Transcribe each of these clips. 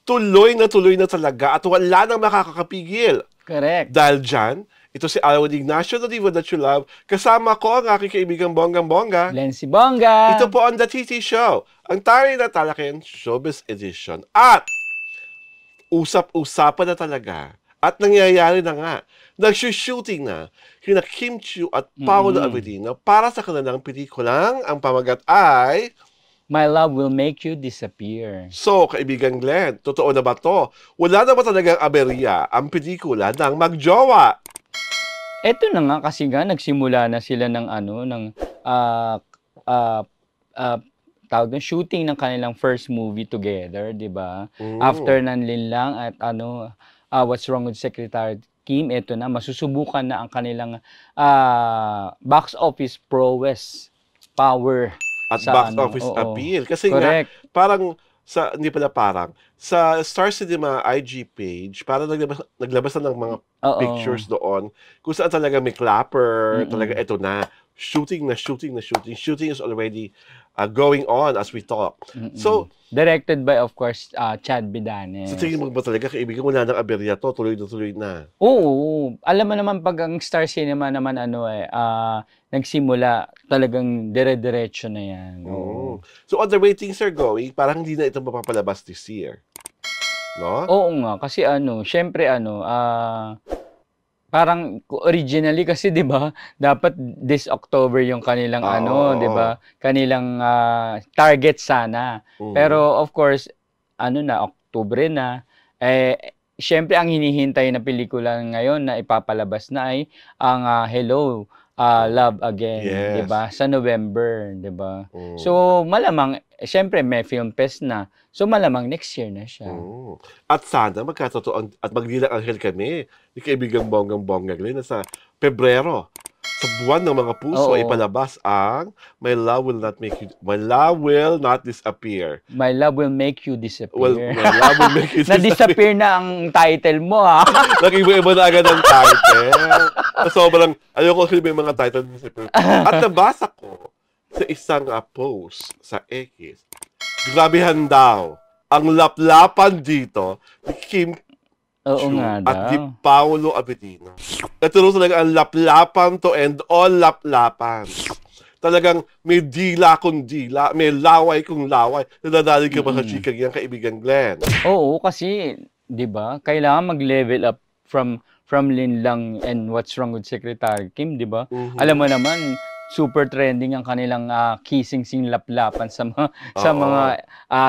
tuloy na talaga at wala nang makakapigil. Correct. Dahil dyan, ito si Alwin Ignacio, the diva that you love. Kasama ko ang aking kaibigang bonggang-bongga. Lency Bongga. Ito po ang The TT Show, ang taray na talakin Showbiz Edition. At usap-usapan na talaga at nangyayari na nga. Nagsushooting na kina Kim Chiu at Paolo Avellino para sa kanilang pelikulang ang pamagat ay My Love Will Make You Disappear. So, kaibigan Glenn, totoo na ba to? Wala na ba talagang aberya ang pelikula ng magjowa? Eto na nga kasi nga nagsimula na sila ng tawag ng shooting ng kanilang first movie together, 'di ba? After ng Linlang at What's Wrong with Secretary Kim, eto na masusubukan na ang kanilang box office prowess, power At sa box office appeal. Kasi correct. nga, parang sa Star Cinema IG page, parang naglabas na ng mga pictures doon kung saan talaga may clapper, talaga ito na, shooting. Shooting is already going on as we talk. So, directed by, of course, Chad Bidanes. sa tingin mo ba talaga, kaibigan, wala ng aberya to, tuloy na. Oo. Alam mo naman pag ang Star Cinema naman nagsimula, talagang dire-diretso na yan. So, on the way things are going, parang hindi na ito mapapalabas this year. No? Oo nga, kasi syempre parang originally kasi 'di ba, dapat this October yung kanilang Oo. 'di ba? Kanilang target sana. Pero of course, Oktubre na. Syempre ang hinihintay na pelikula ngayon na ipapalabas na ay ang Hello, Love Again, Yes. 'di ba? Sa November, 'di ba? So malamang syempre may film fest na. So malamang next year na siya. At sana magkatotoo at magdilang anghel kami ni kaibigang bonggang-bongga Glenn na sa Pebrero, sa buwan ng mga puso, ipalabas ang My Love Will Not Disappear. My Love Will Make You Disappear. Well, My Love Will Make You Disappear. Na-disappear na ang title mo, ha? Nag-iba-iba na agad ang title. Sobrang, ayoko kasi may mga title. At nabasa ko sa isang post sa X, grabehan daw ang laplapan dito ni Kim Chiu at ni Paolo Avellino. Ito rin talaga ang laplapan to end all laplapan. Talagang may dila kung dila, may laway kung laway. Nadadali ka ba sa chikang yan, kaibigan Glenn? Oo, kasi, di ba, kailangan mag-level up from Linlang and What's Wrong with Secretary Kim, di ba? Alam mo naman, super trending ang kanilang kissing scene laplapan sa mga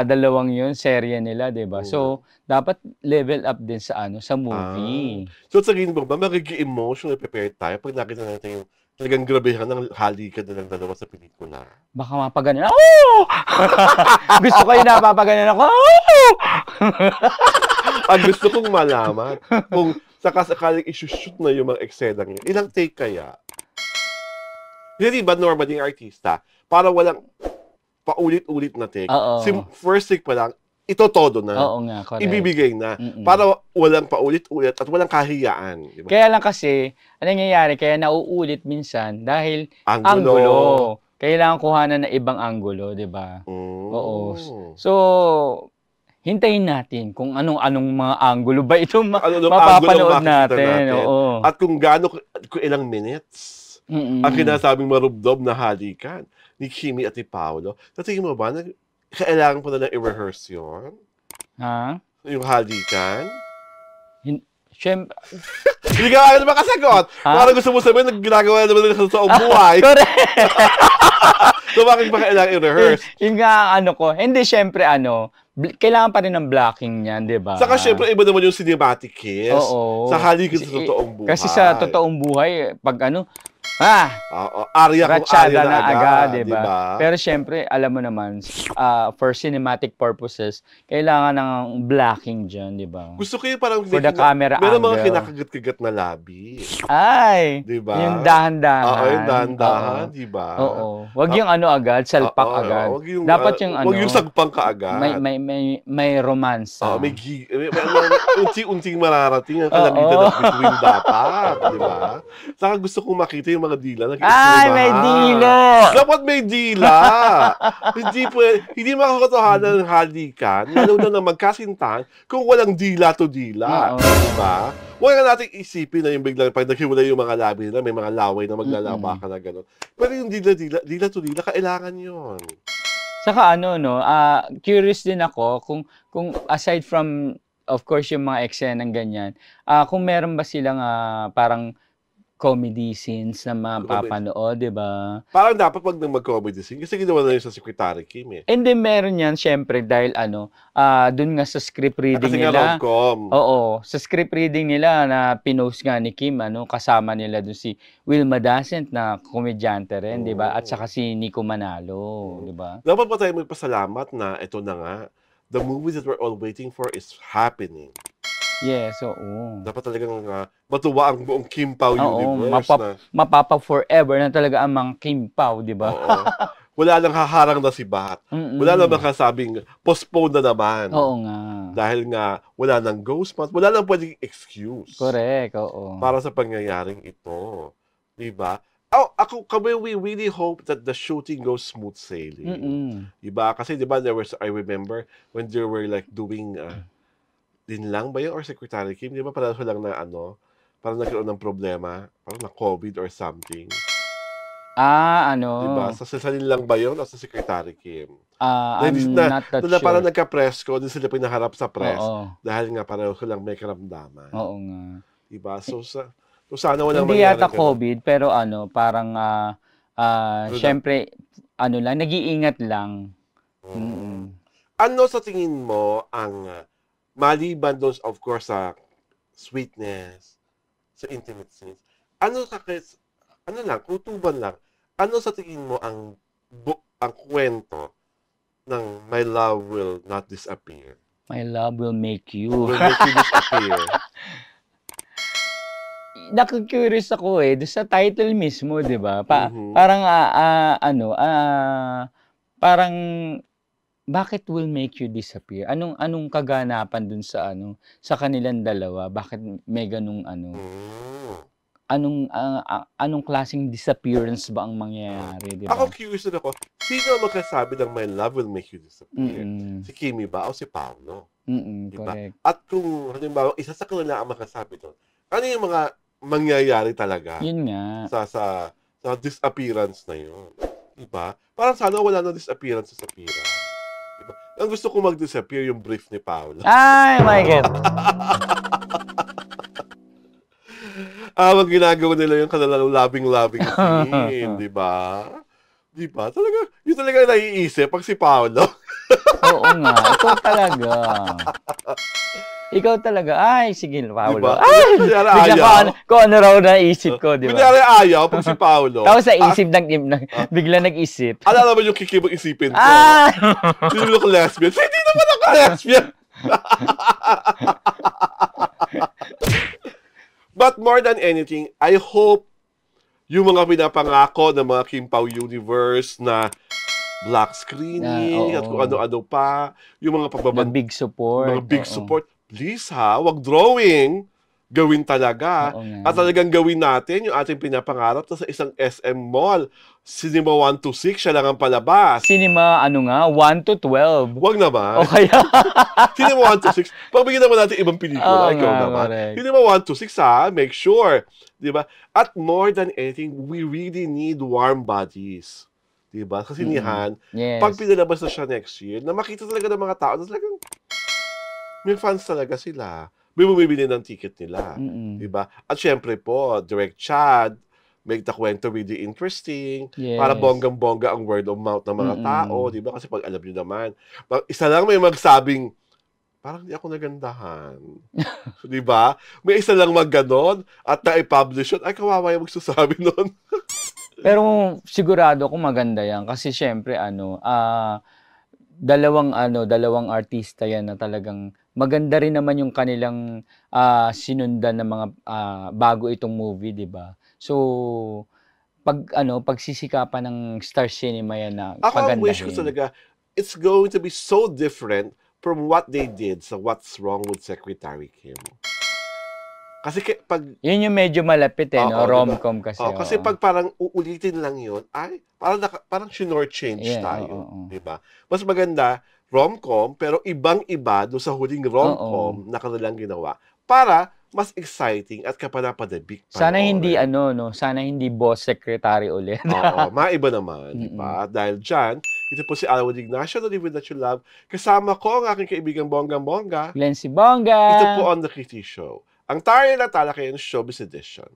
dalawang yun serye nila, 'di ba? So dapat level up din sa sa movie. So sa tingin mo ba magigi-emotional prepare tayo pag nakita natin yung talagang grabehan ng halikan na ng dalawa sa pelikula? Baka mapaganan ako. Gusto ko yung napapaganan ako. Ang gusto kong malaman kung sakasakaling isushoot na yung mga eksena niya, ilang take kaya? Hindi ba normally yung artista, para walang paulit-ulit na take, first take pa lang, ito todo na. Oo nga, correct. Ibibigay na. Para walang paulit-ulit at walang kahiyaan. Diba? Kaya lang kasi, ano nangyayari, kaya nauulit minsan dahil Anggulo. anggulo. Kailangan kuhanan na ibang anggulo, di ba? Oo. So, hintayin natin kung anong mga anggulo ba ito mapapanood natin. Oo. At kung ilang minutes ang kinasabing marubdob na halikan ni Kimi at ni Paolo. Sa tingin mo ba, kailangan pa na i-rehearse yun? Ha? Yung halikan? Siyempre. Hindi ka ayaw na makasagot. Parang gusto mo sabihin, ginagawa naman nila sa toong buhay. Correct. So bakit ba kailangan i-rehearse? Yung nga hindi siyempre kailangan pa rin ng blocking niyan, di ba? Saka syempre, iba naman yung cinematic kiss. Oo. Sa halikan sa totoong buhay. Kasi sa totoong buhay, pag Arya kung arya na agad, diba? Pero syempre, alam mo naman, for cinematic purposes, kailangan ng blocking dyan, di ba? Gusto ko yung parang for the camera meron angle. Mga kinakagat-kagat na labi. Ay! Diba? Yung dahan-dahan. Oo, yung dahan-dahan, di ba? Oo. Wag yung agad, salpak agad. Dapat yung wag yung sagpang ka agad. May romance. May unti-unting mararating ang kalamitan at between dapat, di ba? Saka gusto kong makita yung mga dila. Ay, may dila! Dapat may dila! Hindi makakatotohanan ng halikan, lalo na magkasintahan, kung walang dila to dila. Diba? Huwag na natin isipin na yung biglang pag naghiwalay yung mga labi nila, may mga laway na maglalaba ka na gano'n. Pero yung dila to dila, kailangan yun. Saka curious din ako kung aside from, of course, yung mga eksena ng ganyan, kung meron ba silang parang comedy scenes na mapapanood, di ba? Parang dapat pag mag-comedy scene, kasi ginawa na yun sa Secretary Kim eh. And then meron yan, syempre, dahil dun nga sa script reading kasi nila. Kasi nga rom-com. Oo, sa script reading nila na pinost nga ni Kim, kasama nila dun si Wilma Dasent na komedyante rin, di ba? At saka si Nico Manalo, di ba? Dapat pa tayo magpasalamat na ito na nga, the movie that we're all waiting for is happening. Yes, oo. Dapat talagang matuwa ang buong Kim Pao universe. Mapapa forever na talaga ang mga Kim Pao, di ba? Oo. Wala nang haharang na si Bat. Wala nang makasabing postpone na naman. Oo nga. Dahil nga wala nang ghost month, wala nang pwedeng excuse. Correct, oo. Para sa pangyayaring ito. Di ba? We really hope that the shooting goes smooth sailing. Diba? Kasi diba, I remember when they were like doing, din lang ba yun? Or Secretary Kim? Diba parang lang na parang nagkaroon ng problema, parang na COVID or something. Diba? Sa Salin lang ba yun? O sa Secretary Kim? I'm not that sure. Parang nagka-press ko, din sila pinaharap sa press. Dahil nga parang lang may karamdaman. Oo nga. Diba? So sana walang hindi yata COVID, pero parang syempre, nag-iingat lang. Ano sa tingin mo ang maliban doon, of course, sa sweetness, sa intimate scenes, kutuban lang, ano sa tingin mo ang kwento ng My Love Will Not Disappear? My Love Will Make You. Will Make You Disappear. Naku-curious ako doon sa title mismo, 'di ba? Parang bakit will make you disappear? Anong kaganapan dun sa sa kanilang dalawa? Bakit may ganung anong klaseng disappearance ba ang mangyayari, 'di ba? Ako curious din ako. Sino magkasabi ng My Love Will Make You Disappear? Si Kimi ba o si Paolo? Diba? Correct. At kung halimbawa isa sa kanila ang makasabi doon, ano yung mga mangyayari talaga? Yun nga. Sa disappearance na yun. Diba? Parang sana wala na disappearance sa Sapira. Diba? Ang gusto ko mag-disappear yung brief ni Paolo. Ay, my God. Ang ginagawa nila yung kanilang labing-labing scene. Diba? Diba? Yun talaga naiisip pag si Paolo. Oo nga. Ikaw talaga. Ay, sige, Paolo. Diba? Bigla kung ano raw naisip ko, di ba? Kunyari ayaw pag si Paolo. Tapos sa isip, bigla nag-isip. Alala naman yung kikibang isipin ko. Sino ako lesbian? Hindi naman ako lesbian! But more than anything, I hope yung mga pinapangako ng mga Kim Pao universe na black screening at kung ano-ano pa, yung mga pagbaband... Big support. Mga big support. Please wag drawing, gawin talaga. At talagang gawin natin yung ating pinapangarap sa isang SM Mall. Cinema 1-6, siya lang ang palabas. Cinema, 1 to 12. Wag naman. O kaya? Cinema 1-6. Pagbigyan naman natin ibang pelikula. Ikaw naman. Cinema 1-6 make sure. Diba? At more than anything, we really need warm bodies. Diba? Kasi pag pinalabas na siya next year, na makita talaga ng mga tao, na talagang may fans talaga sila. May bumibili ng ticket nila. Diba? At syempre po, Direct Chad, make the kwento really interesting. Para bonggang-bongga ang word of mouth ng mga tao. Diba? Kasi pag alam nyo naman, isa lang may magsabing, parang di ako nagandahan. Diba? May isa lang magganon at na-publish yun. Ay, kawawa yung magsasabi nun. Pero sigurado ko maganda yan. Kasi syempre, dalawang artista yan na talagang maganda rin naman yung kanilang sinundan ng mga bago itong movie, 'di ba? So pagsisikapan ng Star Cinema yan na pagandahin. Ako wish ko talaga it's going to be so different from what they did sa What's Wrong with Secretary Kim. Kasi pag... Yun yung medyo malapit no? Diba? Rom-com kasi. Kasi pag parang uulitin lang yun, ay, parang change tayo. Diba? Mas maganda, rom-com, pero ibang-iba doon sa huling rom-com na kanilang ginawa para mas exciting at kapanapanabik. Sana hindi sana hindi boss secretary ulit. Maiba naman, diba? Dahil dyan, ito po si Alwin Ignacio, The Live That You Love. Kasama ko ang aking kaibigang Bonggang-Bongga. Glenn si Bongga. Ito po on The Kitty Show. Ang tayo na talakayan Showbiz Edition.